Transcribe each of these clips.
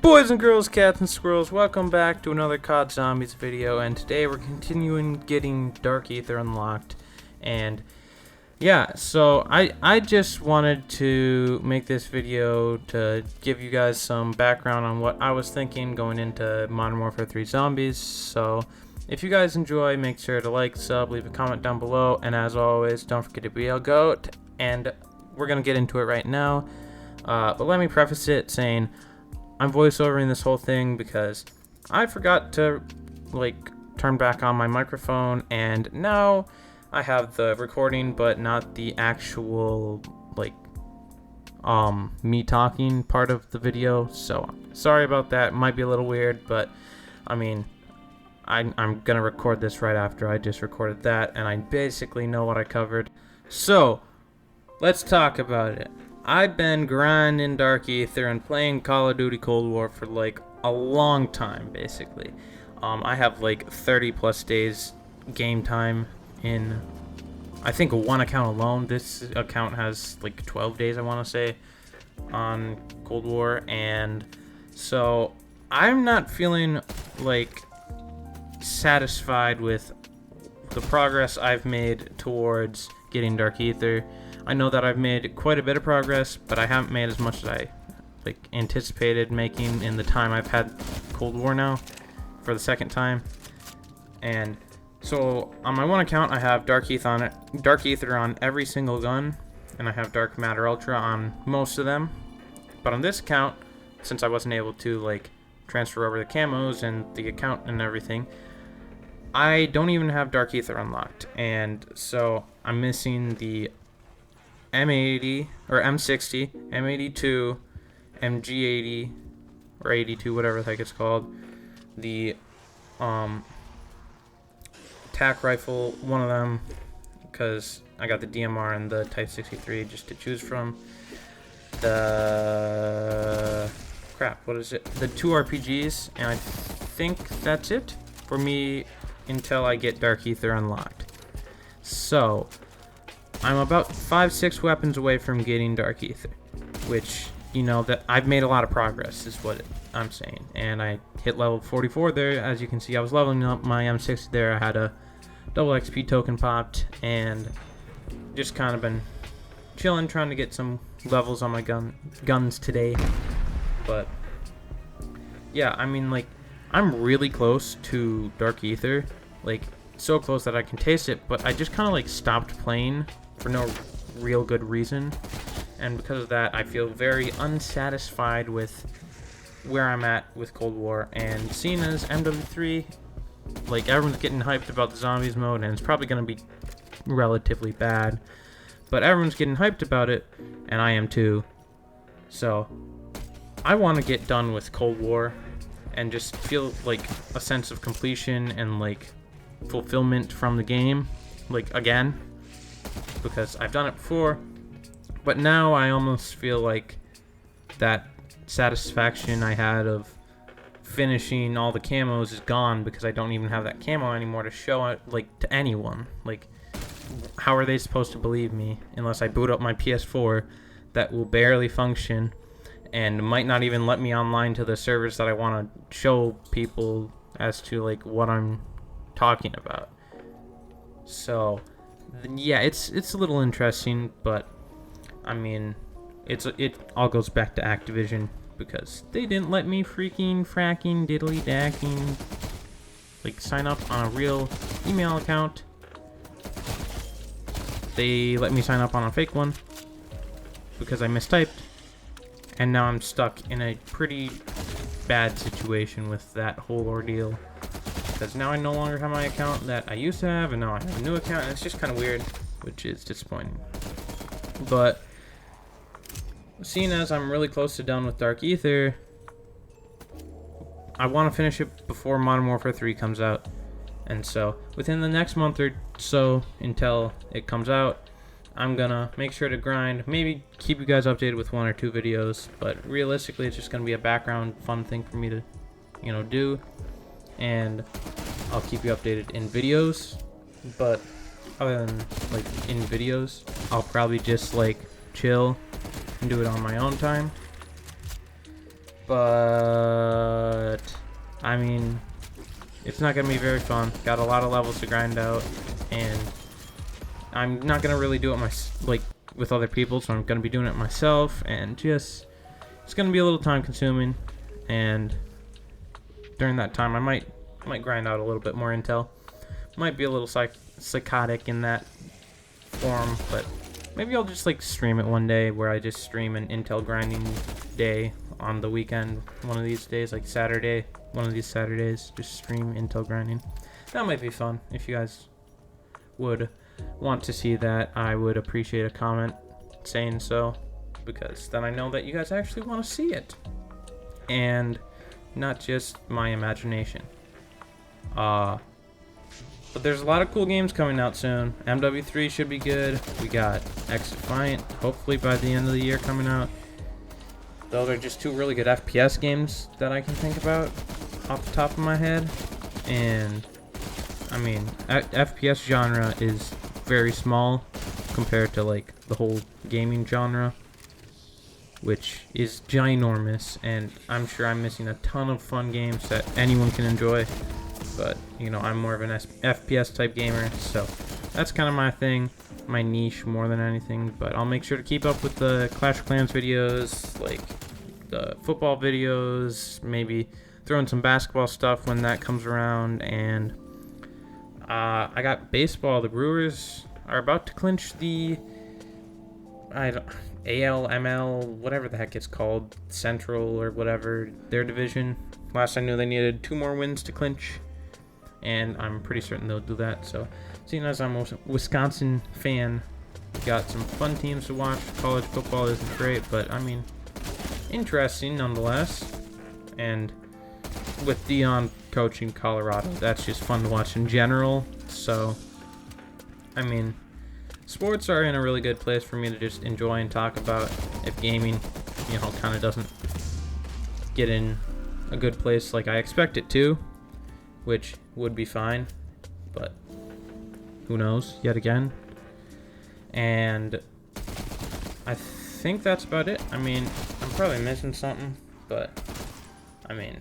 Boys and girls, cats and squirrels, welcome back to another COD Zombies video, and today we're continuing getting Dark Ether unlocked. And yeah, so I just wanted to make this video to give you guys some background on what I was thinking going into Modern Warfare 3 Zombies. So if you guys enjoy, make sure to like, sub, leave a comment down below, and as always, don't forget to be a goat. And we're gonna get into it right now, but let me preface it saying I'm voiceovering this whole thing because I forgot to turn back on my microphone, and now I have the recording but not the actual me talking part of the video. So sorry about that. It might be a little weird, but I mean I'm gonna record this right after I just recorded that, and I basically know what I covered. So let's talk about it. I've been grinding Dark Ether and playing Call of Duty Cold War for a long time, basically. I have 30 plus days game time in, I think, one account alone. This account has 12 days, I want to say, on Cold War, and so I'm not feeling satisfied with the progress I've made towards getting Dark Ether. I know that I've made quite a bit of progress, but I haven't made as much as I anticipated making in the time I've had Cold War now for the second time. And so on my one account, I have Dark Ether on every single gun, and I have Dark Matter Ultra on most of them. But on this account, since I wasn't able to transfer over the camos and the account and everything, I don't even have Dark Ether unlocked, and so I'm missing the M80 or M60, M82, MG80 or 82, whatever the heck it's called, the tac rifle, one of them, because I got the DMR and the Type 63 just to choose from. The what is it? The 2 RPGs, and I think that's it for me until I get Dark Ether unlocked. So I'm about 5-6 weapons away from getting Dark Ether, which, that I've made a lot of progress is what I'm saying. And I hit level 44 there. As you can see, I was leveling up my M60 there. I had a double XP token popped, and just kind of been chilling, trying to get some levels on my guns today. But yeah, I mean, I'm really close to Dark Ether, so close that I can taste it, but I just kind of stopped playing for no real good reason, and because of that I feel very unsatisfied with where I'm at with Cold War. And seeing as MW3, everyone's getting hyped about the zombies mode, and it's probably going to be relatively bad, but everyone's getting hyped about it, and I am too. So I want to get done with Cold War and just feel a sense of completion and fulfillment from the game again, because I've done it before, but now I almost feel that satisfaction I had of finishing all the camos is gone, because I don't even have that camo anymore to show it to anyone. How are they supposed to believe me unless I boot up my PS4 that will barely function and might not even let me online to the servers that I want to show people as to what I'm talking about? So yeah, it's a little interesting, but I mean, it all goes back to Activision, because they didn't let me fracking diddly dacking sign up on a real email account. They let me sign up on a fake one because I mistyped, and now I'm stuck in a pretty bad situation with that whole ordeal, because now I no longer have my account that I used to have, and now I have a new account, and it's just kind of weird, which is disappointing. But seeing as I'm really close to done with Dark Ether, I want to finish it before Modern Warfare 3 comes out, and so within the next month or so until it comes out, I'm gonna make sure to grind, maybe keep you guys updated with 1 or 2 videos, but realistically it's just gonna be a background fun thing for me to do, and I'll keep you updated in videos. But other than in videos, I'll probably just chill and do it on my own time. but I mean, it's not gonna be very fun. Got a lot of levels to grind out, and I'm not gonna really do it with other people, so I'm gonna be doing it myself, and just it's gonna be a little time consuming. And during that time, I might grind out a little bit more intel. Might be a little psychotic in that form, but maybe I'll just like stream it one day where I just stream an intel grinding day on the weekend. One of these days, like Saturday, one of these Saturdays, just stream intel grinding. That might be fun. If you guys would want to see that, I would appreciate a comment saying so, because then I know that you guys actually want to see it and not just my imagination. But there's a lot of cool games coming out soon. MW3 should be good. We got X-Defiant, hopefully by the end of the year, coming out. Those are just two really good FPS games that I can think about off the top of my head. And I mean, FPS genre is very small compared to like the whole gaming genre, which is ginormous, and I'm sure I'm missing a ton of fun games that anyone can enjoy. But, you know, I'm more of an FPS type gamer, so that's kind of my thing, my niche more than anything. But I'll make sure to keep up with the Clash of Clans videos, like the football videos, maybe throw in some basketball stuff when that comes around. And I got baseball. The Brewers are about to clinch the AL, ML, whatever the heck it's called, Central or whatever, their division. Last I knew, they needed 2 more wins to clinch, and I'm pretty certain they'll do that. So, seeing as I'm a Wisconsin fan, we got some fun teams to watch. College football isn't great, but I mean, interesting nonetheless. And with Dion coaching Colorado, that's just fun to watch in general. So, I mean, sports are in a really good place for me to just enjoy and talk about. If gaming, you know, kind of doesn't get in a good place like I expect it to, which would be fine, but who knows yet again. And I think that's about it. I mean, I'm probably missing something, but I mean,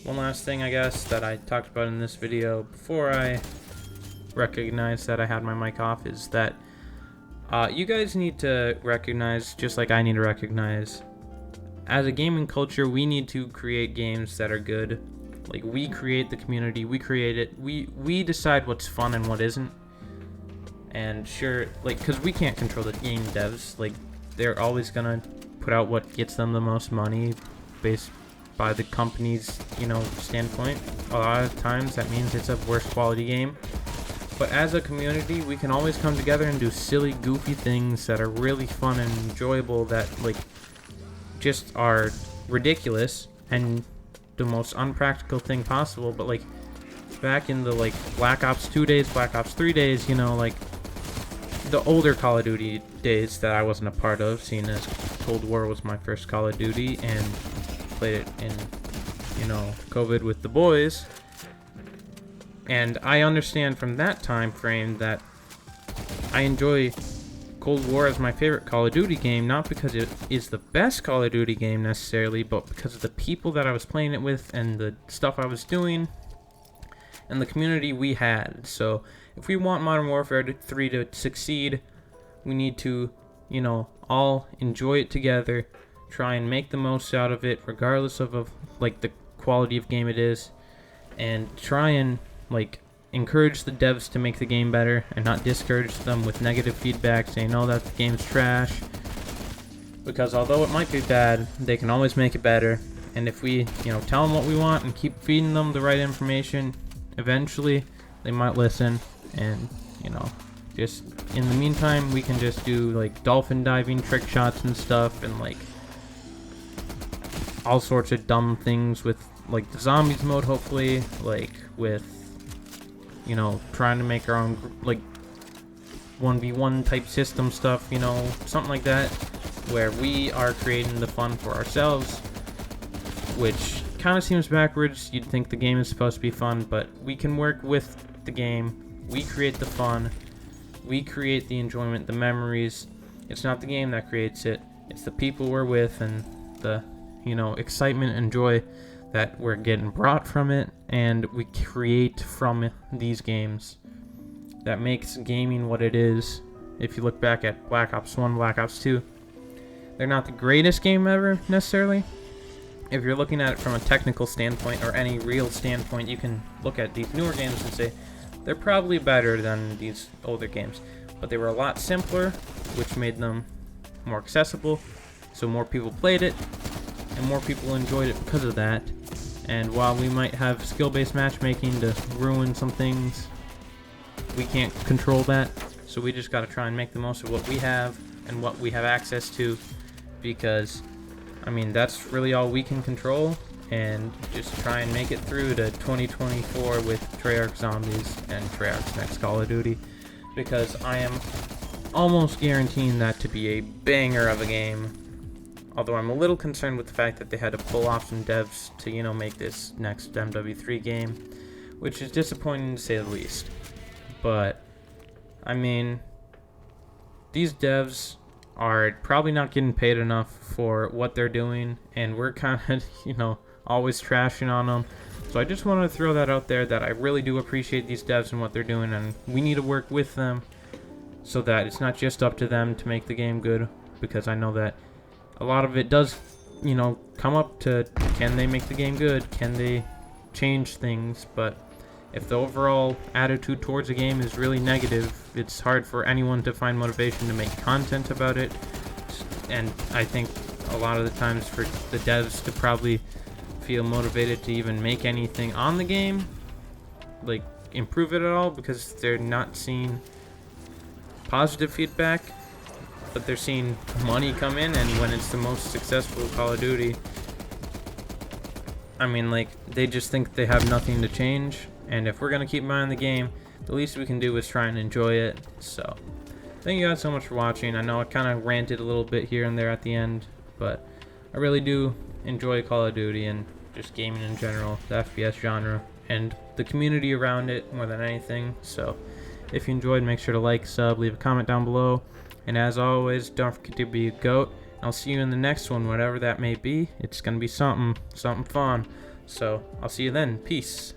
one last thing I guess that I talked about in this video before I recognized that I had my mic off is that you guys need to recognize, just like I need to recognize, as a gaming culture, we need to create games that are good. Like, we create the community, we create it, we decide what's fun and what isn't. And sure, like, because we can't control the game devs, like, they're always gonna put out what gets them the most money based by the company's, you know, standpoint. A lot of times that means it's a worse quality game. But as a community, we can always come together and do silly, goofy things that are really fun and enjoyable, that, like, just are ridiculous and the most unpractical thing possible. But like back in the like Black Ops 2 days, Black Ops 3 days, you know, like the older Call of Duty days that I wasn't a part of, seeing as Cold War was my first Call of Duty and played it in, you know, COVID with the boys. And I understand from that time frame that I enjoy Cold War as my favorite Call of Duty game, not because it is the best Call of Duty game necessarily, but because of the people that I was playing it with and the stuff I was doing and the community we had. So if we want Modern Warfare 3 to succeed, we need to, you know, all enjoy it together, try and make the most out of it regardless of like the quality of game it is, and try and like encourage the devs to make the game better and not discourage them with negative feedback saying, oh, that game's trash. Because although it might be bad, they can always make it better. And if we, you know, tell them what we want and keep feeding them the right information, eventually they might listen. And, you know, just in the meantime, we can just do like dolphin diving trick shots and stuff, and like all sorts of dumb things with like the zombies mode, hopefully, like with, you know, trying to make our own, like, 1v1 type system stuff, you know, something like that, where we are creating the fun for ourselves, which kind of seems backwards. You'd think the game is supposed to be fun, but we can work with the game. We create the fun. We create the enjoyment, the memories. It's not the game that creates it. It's the people we're with and the, excitement and joy that we're getting brought from it, and we create from these games that makes gaming what it is. If you look back at Black Ops 1, Black Ops 2, they're not the greatest game ever, necessarily. If you're looking at it from a technical standpoint or any real standpoint, you can look at these newer games and say, they're probably better than these older games. But they were a lot simpler, which made them more accessible, so more people played it, and more people enjoyed it because of that. And while we might have skill-based matchmaking to ruin some things, we can't control that, so we just gotta try and make the most of what we have and what we have access to, because, I mean, that's really all we can control, and just try and make it through to 2024 with Treyarch Zombies and Treyarch's next Call of Duty, because I am almost guaranteeing that to be a banger of a game. Although I'm a little concerned with the fact that they had to pull off some devs to, make this next MW3 game, which is disappointing to say the least. But, I mean, these devs are probably not getting paid enough for what they're doing, and we're kind of, always trashing on them. So I just wanted to throw that out there, that I really do appreciate these devs and what they're doing, and we need to work with them so that it's not just up to them to make the game good, because I know that a lot of it does, come up to, can they make the game good? Can they change things? But if the overall attitude towards a game is really negative, it's hard for anyone to find motivation to make content about it. And I think a lot of the times for the devs to probably feel motivated to even make anything on the game, like improve it at all, because they're not seeing positive feedback, but they're seeing money come in, and when it's the most successful Call of Duty, I mean, they just think they have nothing to change, and if we're gonna keep buying the game, the least we can do is try and enjoy it. So, thank you guys so much for watching. I know I kind of ranted a little bit here and there at the end, but I really do enjoy Call of Duty and just gaming in general, the FPS genre, and the community around it more than anything. So, if you enjoyed, make sure to like, sub, leave a comment down below. And as always, don't forget to be a goat. I'll see you in the next one, whatever that may be. It's going to be something fun. So, I'll see you then. Peace.